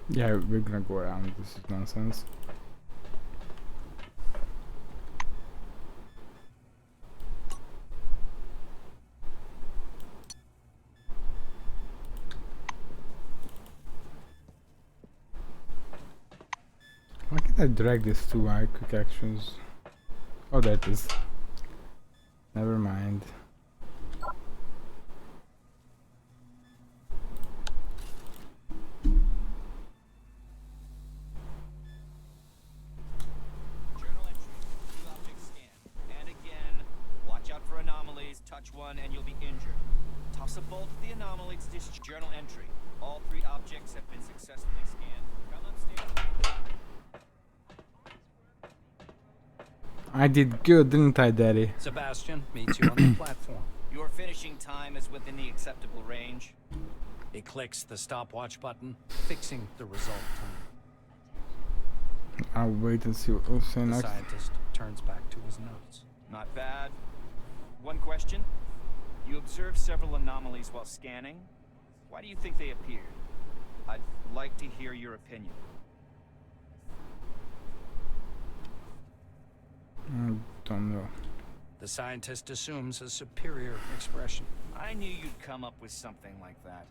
Yeah, we're gonna go around. This is nonsense. Why can't I drag this to my quick actions? Oh, that is. Never mind. Journal entry. Two objects scanned. And again, watch out for anomalies. Touch one and you'll be injured. Toss a bolt at the anomaly to discharge. Journal entry. All three objects have been successfully scanned. Come upstairs. I did good, didn't I, Daddy? Sebastian meets you on the platform. Your finishing time is within the acceptable range. He clicks the stopwatch button, fixing the result time. I'll wait and see what we'll say The next. scientist turns back to his notes. Not bad. One question. You observed several anomalies while scanning. Why do you think they appeared? I'd like to hear your opinion. I don't know. The scientist assumes a superior expression. I knew you'd come up with something like that.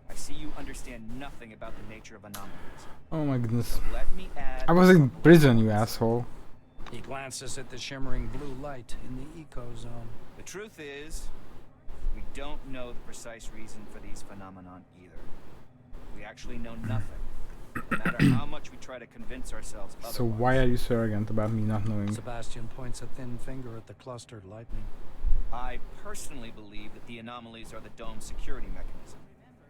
I see you understand nothing about the nature of anomalies. Oh my goodness. So let me add. I was in prison, you asshole. He glances at the shimmering blue light in the eco zone. The truth is, we don't know the precise reason for these phenomenon either. We actually know nothing. No matter how much we try to convince ourselves otherwise. So why are you so arrogant about me not knowing? Sebastian points a thin finger at the clustered lightning. I personally believe that the anomalies are the dome's security mechanism.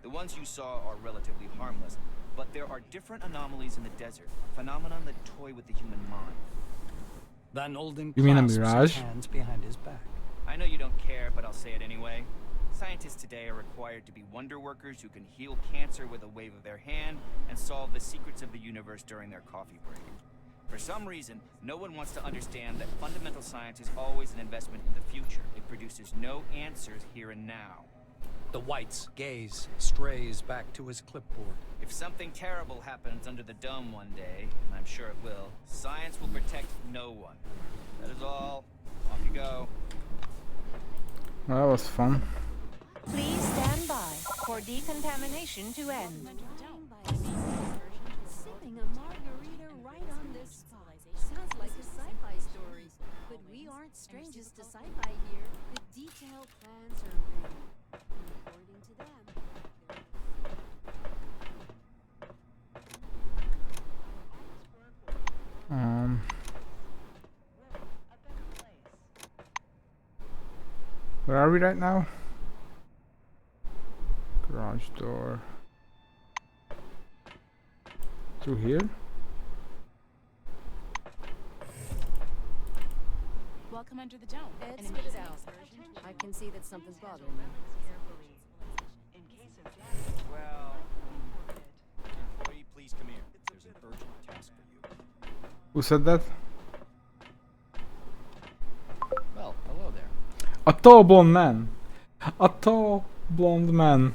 The ones you saw are relatively harmless, but there are different anomalies in the desert, phenomenon that toy with the human mind. Van Olden You mean a clasps mirage? his hands behind his back. I know you don't care, but I'll say it anyway. Scientists today are required to be wonder workers who can heal cancer with a wave of their hand and solve the secrets of the universe during their coffee break. For some reason, no one wants to understand that fundamental science is always an investment in the future. It produces no answers here and now. The White's gaze strays back to his clipboard. If something terrible happens under the dome one day, and I'm sure it will, science will protect no one. That is all. Off you go. Well, that was fun. Please stand by for decontamination to end. Sipping a margarita right on this spot. Sounds like a sci-fi story. But we aren't strangers to sci-fi here. The detailed plans are ready. According to them, Where are we right now? Garage door. Through here? Welcome under the dome. Ed, spit it out. I can see that something's bothering you. Well, employee, please come here. There's an urgent task for you. Who said that? Well, hello there. A tall blonde man. A tall blonde man.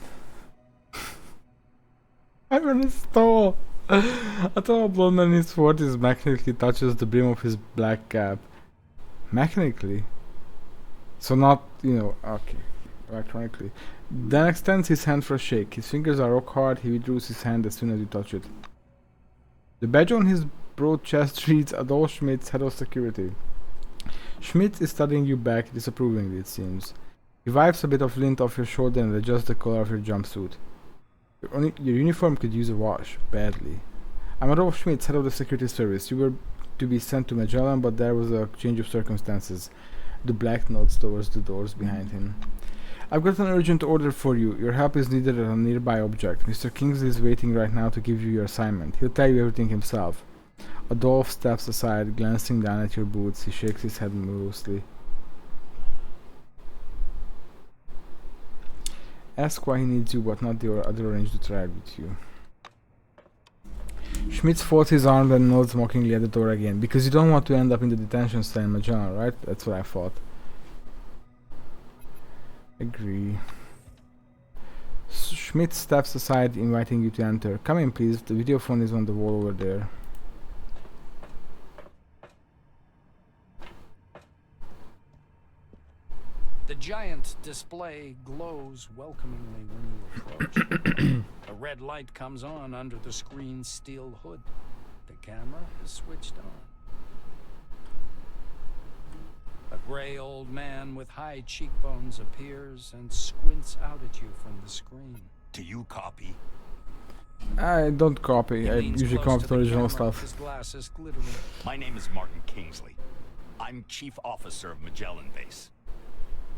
I really tall. A tall blonde man in his 40s mechanically touches the brim of his black cap. Mechanically? So not, okay, electronically. Then extends his hand for a shake. His fingers are rock hard. He withdraws his hand as soon as you touch it. The badge on his broad chest reads Adolf Schmitz, head of security. Schmitz is studying you back disapprovingly, it seems. He wipes a bit of lint off your shoulder and adjusts the collar of your jumpsuit. Your uniform could use a wash, badly. I'm Adolf Schmitz, head of the security service. You were to be sent to Magellan, but there was a change of circumstances. The black nods towards the doors behind him. I've got an urgent order for you. Your help is needed at a nearby object. Mr. Kingsley is waiting right now to give you your assignment. He'll tell you everything himself. Adolf steps aside, glancing down at your boots. He shakes his head morosely. Ask why he needs you, but not the other arranged to ride with you. Schmitz folds his arm and nods mockingly at the door again. Because you don't want to end up in the detention cell in Magellan, right? That's what I thought. Agree. Schmidt steps aside, inviting you to enter. Come in, please. The video phone is on the wall over there. The giant display glows welcomingly when you approach. A red light comes on under the screen's steel hood. The camera is switched on. A gray old man with high cheekbones appears and squints out at you from the screen. Do you copy? I don't copy. He I leans usually close copy to the original camera, stuff. his glasses glittering. My name is Martin Kingsley. I'm Chief Officer of Magellan Base.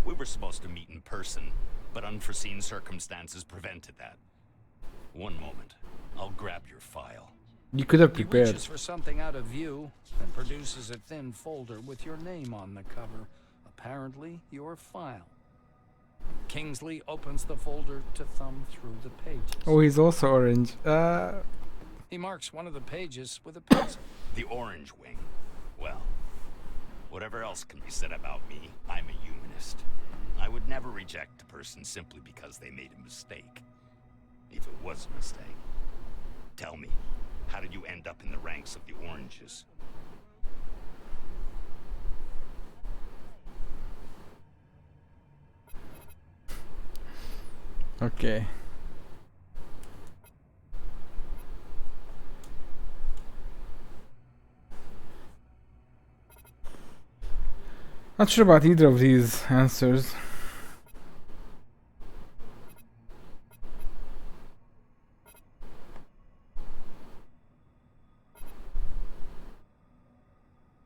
We were supposed to meet in person, but unforeseen circumstances prevented that. One moment. I'll grab your file. You could have He prepared. reaches for something out of view and produces a thin folder with your name on the cover. Apparently, your file. Kingsley opens the folder to thumb through the pages. Oh, he's also orange. He marks one of the pages with a pencil. The Orange Wing. Well, whatever else can be said about me, I'm a humanist. I would never reject a person simply because they made a mistake. If it was a mistake. Tell me, how did you end up in the ranks of the Oranges? Okay. Not sure about either of these answers.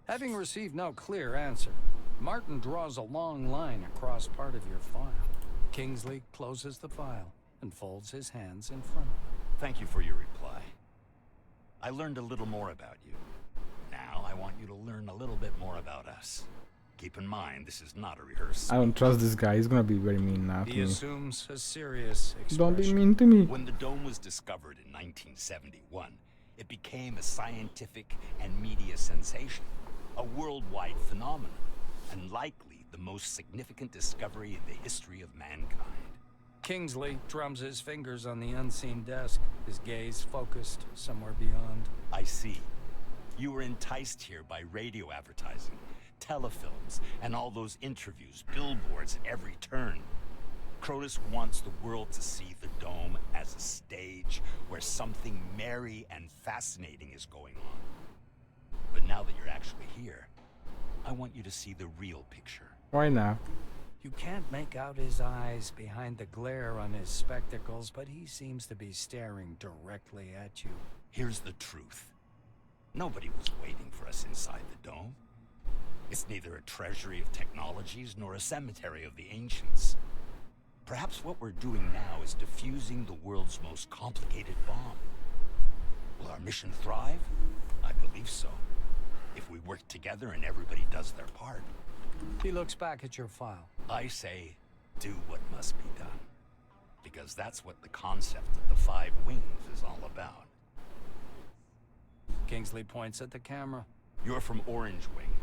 Having received no clear answer, Martin draws a long line across part of your file. Kingsley closes the file and folds his hands in front of him. Thank you for your reply. I learned a little more about you. Now I want you to learn a little bit more about us. Keep in mind, this is not a rehearsal. I don't trust this guy. He's gonna be very mean now to He me. assumes a serious expression. Don't be mean to me. When the dome was discovered in 1971, it became a scientific and media sensation, a worldwide phenomenon, and likely the most significant discovery in the history of mankind. Kingsley drums his fingers on the unseen desk, his gaze focused somewhere beyond. I see. You were enticed here by radio advertising, telefilms, and all those interviews, billboards at every turn. Crotus wants the world to see the dome as a stage where something merry and fascinating is going on. But now that you're actually here, I want you to see the real picture. Why now? You can't make out his eyes behind the glare on his spectacles, but he seems to be staring directly at you. Here's the truth. Nobody was waiting for us inside the dome. It's neither a treasury of technologies nor a cemetery of the ancients. Perhaps what we're doing now is defusing the world's most complicated bomb. Will our mission thrive? I believe so. If we work together and everybody does their part. He looks back at your file. I say, do what must be done. Because that's what the concept of the 5 wings is all about. Kingsley points at the camera. You're from Orange Wing.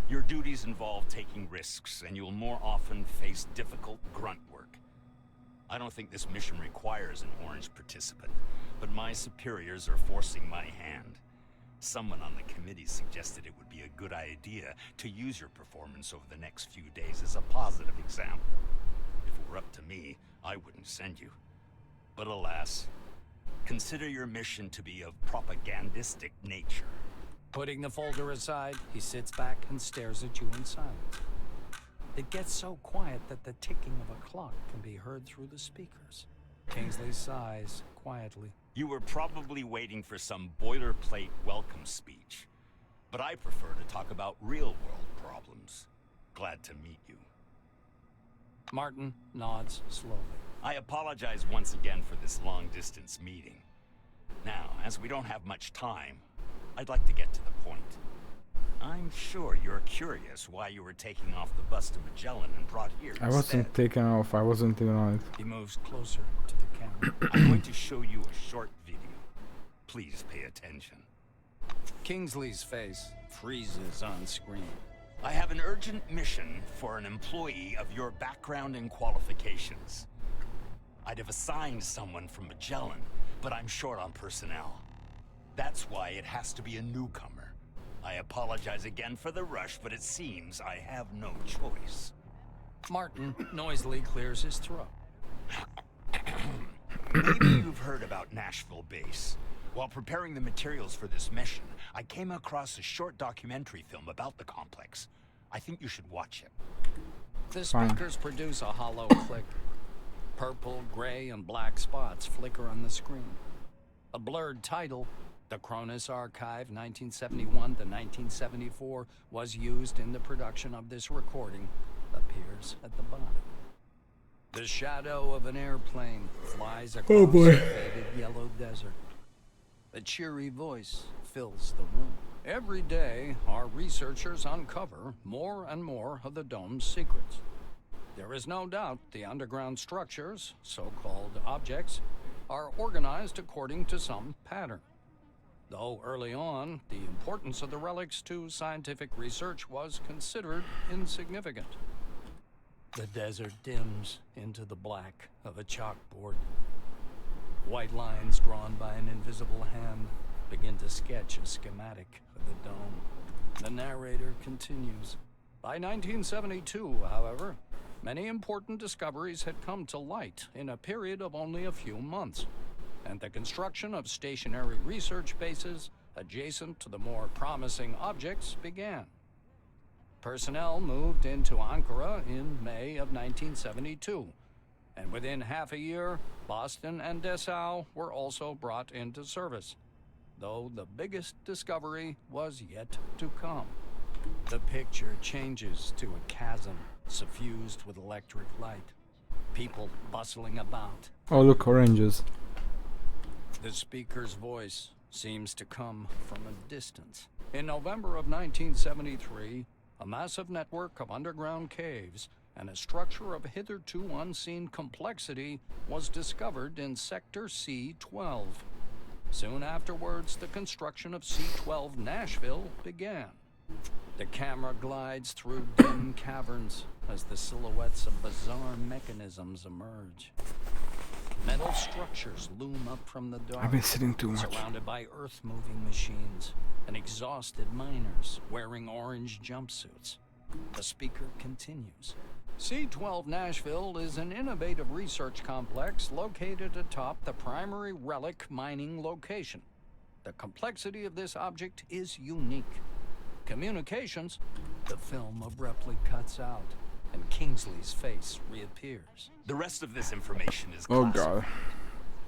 Your duties involve taking risks, and you'll more often face difficult grunt work. I don't think this mission requires an Orange participant, but my superiors are forcing my hand. Someone on the committee suggested it would be a good idea to use your performance over the next few days as a positive example. If it were up to me, I wouldn't send you. But alas, consider your mission to be of propagandistic nature. Putting the folder aside, he sits back and stares at you in silence. It gets so quiet that the ticking of a clock can be heard through the speakers. Kingsley sighs quietly. You were probably waiting for some boilerplate welcome speech. But I prefer to talk about real-world problems. Glad to meet you. Martin nods slowly. I apologize once again for this long-distance meeting. Now, as we don't have much time, I'd like to get to the point. I'm sure you're curious why you were taking off the bus to Magellan and brought here I wasn't instead. taken off. I wasn't even on it. He moves closer to the camera. I'm going to show you a short video. Please pay attention. Kingsley's face freezes on screen. I have an urgent mission for an employee of your background and qualifications. I'd have assigned someone from Magellan, but I'm short on personnel. That's why it has to be a newcomer. I apologize again for the rush, but it seems I have no choice. Martin noisily clears his throat. Maybe you've heard about Nashville Base. While preparing the materials for this mission, I came across a short documentary film about the complex. I think you should watch it. The Fine. speakers produce a hollow click. Purple, gray, and black spots flicker on the screen. A blurred title, The Cronus Archive 1971 to 1974, was used in the production of this recording, appears at the bottom. The shadow of an airplane flies across the faded yellow desert. A cheery voice fills the room. Every day, our researchers uncover more and more of the dome's secrets. There is no doubt the underground structures, so-called objects, are organized according to some pattern. Though early on, the importance of the relics to scientific research was considered insignificant. The desert dims into the black of a chalkboard. White lines drawn by an invisible hand begin to sketch a schematic of the dome. The narrator continues. By 1972, however, many important discoveries had come to light in a period of only a few months, and the construction of stationary research bases adjacent to the more promising objects began. Personnel moved into Ankara in May of 1972, and within half a year, Boston and Dessau were also brought into service, though the biggest discovery was yet to come. The picture changes to a chasm suffused with electric light, people bustling about. Oh, look, oranges. The speaker's voice seems to come from a distance. In November of 1973, a massive network of underground caves and a structure of hitherto unseen complexity was discovered in Sector C-12. Soon afterwards, the construction of C-12 Nashville began. The camera glides through dim caverns as the silhouettes of bizarre mechanisms emerge. Metal structures loom up from the dark, I've been sitting too much. surrounded by earth-moving machines and exhausted miners wearing orange jumpsuits. The speaker continues. C-12 Nashville is an innovative research complex located atop the primary relic mining location. The complexity of this object is unique. Communications, the film abruptly cuts out, and Kingsley's face reappears. The rest of this information is Oh classified. god.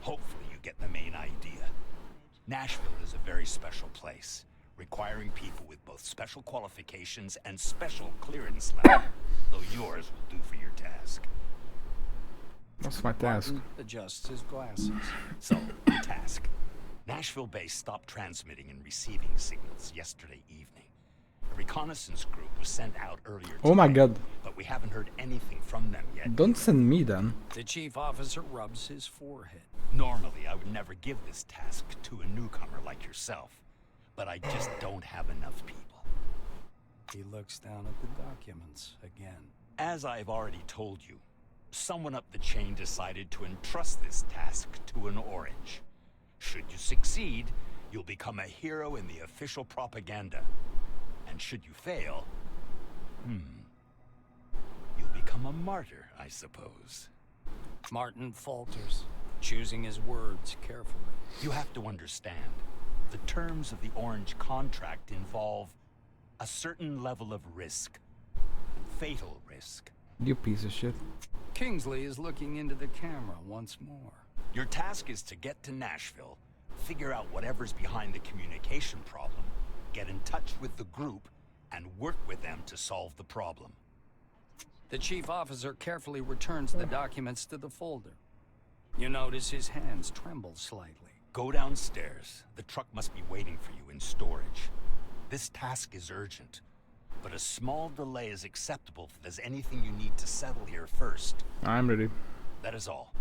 Hopefully you get the main idea. Nashville is a very special place, requiring people with both special qualifications and special clearance level, though yours will do for your task. What's my task? Martin adjusts his glasses. So, the task. Nashville base stopped transmitting and receiving signals yesterday evening. A reconnaissance group was sent out earlier Oh my today, god. but we haven't heard anything from them yet. Don't send me then. The chief officer rubs his forehead. Normally, I would never give this task to a newcomer like yourself, but I just don't have enough people. He looks down at the documents again. As I've already told you, someone up the chain decided to entrust this task to an orange. Should you succeed, you'll become a hero in the official propaganda. And should you fail, you'll become a martyr, I suppose. Martin falters, choosing his words carefully. You have to understand, the terms of the Orange contract involve a certain level of risk. Fatal risk. You piece of shit. Kingsley is looking into the camera once more. Your task is to get to Nashville, figure out whatever's behind the communication problem, get in touch with the group, and work with them to solve the problem. The chief officer carefully returns the documents to the folder. You notice his hands tremble slightly. Go downstairs. The truck must be waiting for you in storage. This task is urgent, but a small delay is acceptable if there's anything you need to settle here first. I'm ready. That is all.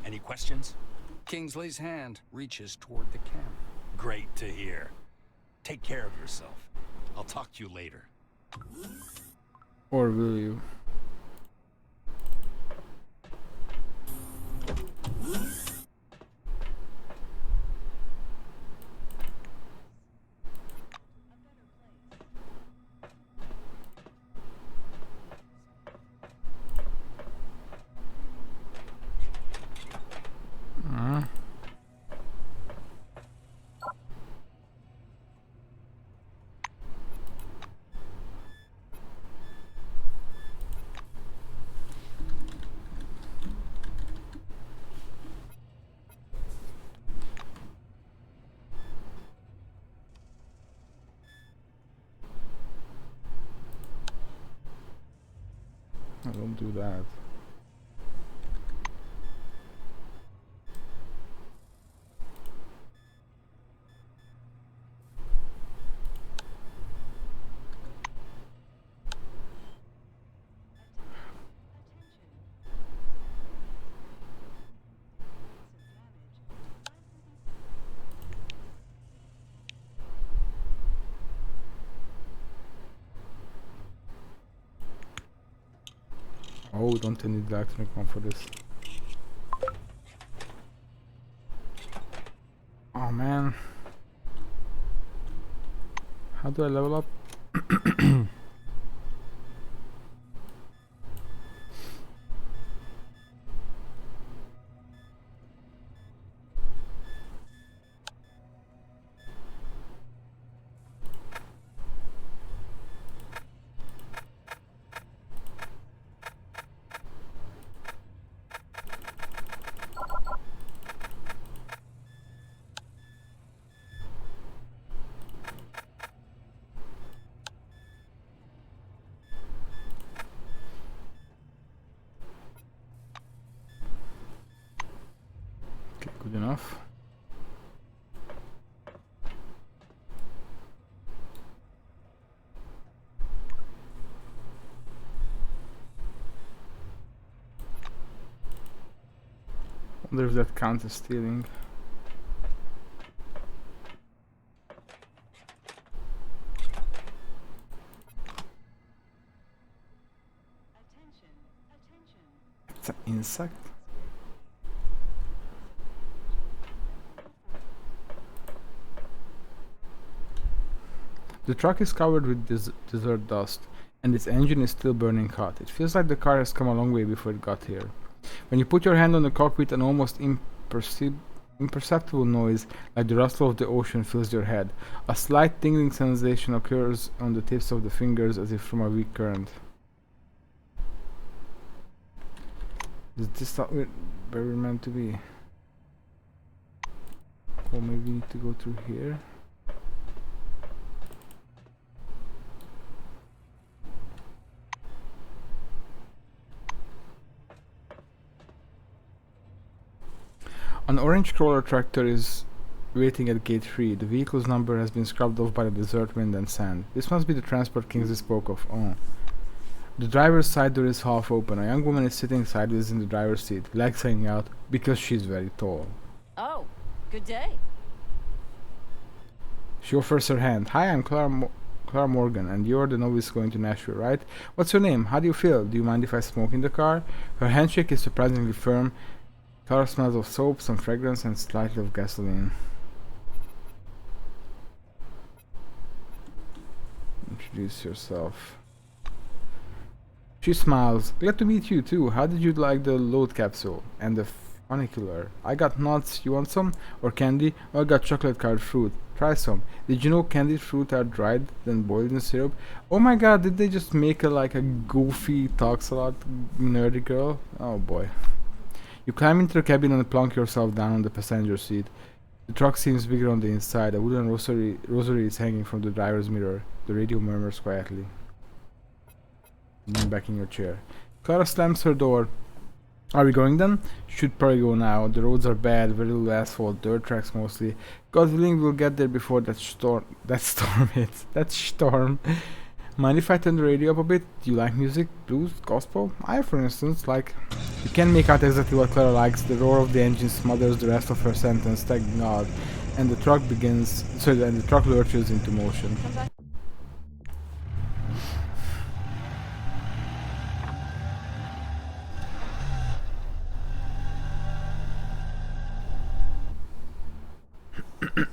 Any questions? Kingsley's hand reaches toward the camera. Great to hear. Take care of yourself. I'll talk to you later. Or will you? I don't do that. Oh, don't I need the electronic one for this? Oh man. How do I level up? Okay, good enough. Wonder if that counts as stealing. It's an insect? The truck is covered with desert dust, and its engine is still burning hot. It feels like the car has come a long way before it got here. When you put your hand on the cockpit, an almost imperceptible noise, like the rustle of the ocean, fills your head. A slight tingling sensation occurs on the tips of the fingers, as if from a weak current. Is this not where we're meant to be? Or maybe we need to go through here? An orange crawler tractor is waiting at gate 3. The vehicle's number has been scrubbed off by the desert wind and sand. This must be the transport Kingsley spoke of. Oh. The driver's side door is half open. A young woman is sitting sideways in the driver's seat, legs hanging out, because she's very tall. Oh, good day. She offers her hand. Hi, I'm Clara Morgan, and you're the novice going to Nashville, right? What's your name? How do you feel? Do you mind if I smoke in the car? Her handshake is surprisingly firm. Clara smells of soap, some fragrance, and slightly of gasoline. Introduce yourself. She smiles. Glad to meet you too. How did you like the load capsule? And the funicular? I got nuts. You want some? Or candy? Oh, I got chocolate covered fruit. Try some. Did you know candied fruit are dried, then boiled in syrup? Oh my god, did they just make her like a goofy, talks a lot, nerdy girl? Oh boy. You climb into the cabin and plunk yourself down on the passenger seat. The truck seems bigger on the inside. A wooden rosary is hanging from the driver's mirror. The radio murmurs quietly. Lean back in your chair. Clara slams her door. Are we going then? Should probably go now. The roads are bad, very little asphalt, dirt tracks mostly. God willing, we'll get there before that storm hits. That storm. Mind if I turn the radio up a bit? Do you like music? Blues? Gospel? I, for instance, like... You can't make out exactly what Clara likes. The roar of the engine smothers the rest of her sentence, thank God. And the truck lurches into motion. The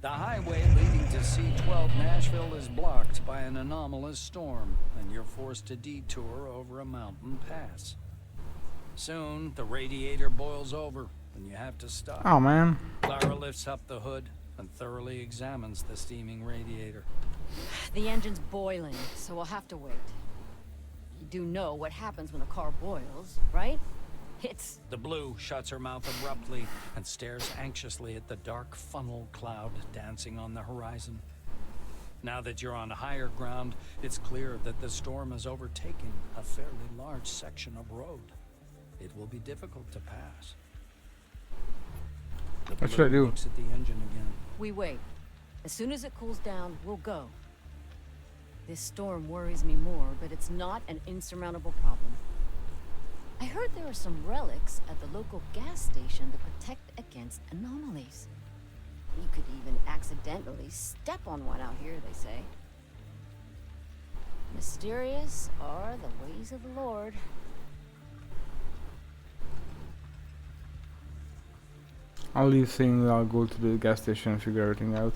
highway leading to C-12 Nashville is blocked by an anomalous storm, and you're forced to detour over a mountain pass. Soon, the radiator boils over, and you have to stop. Oh man. Clara lifts up the hood and thoroughly examines the steaming radiator. The engine's boiling, so we'll have to wait. You do know what happens when a car boils, right? It's... The Blue shuts her mouth abruptly and stares anxiously at the dark funnel cloud dancing on the horizon. Now that you're on higher ground, it's clear that the storm has overtaken a fairly large section of road. It will be difficult to pass. The What should I Blue do? looks at the engine again. We wait. As soon as it cools down, we'll go. This storm worries me more, but it's not an insurmountable problem. I heard there are some relics at the local gas station that protect against anomalies. You could even accidentally step on one out here, they say. Mysterious are the ways of the Lord. I'll leave saying I'll go to the gas station and figure everything out.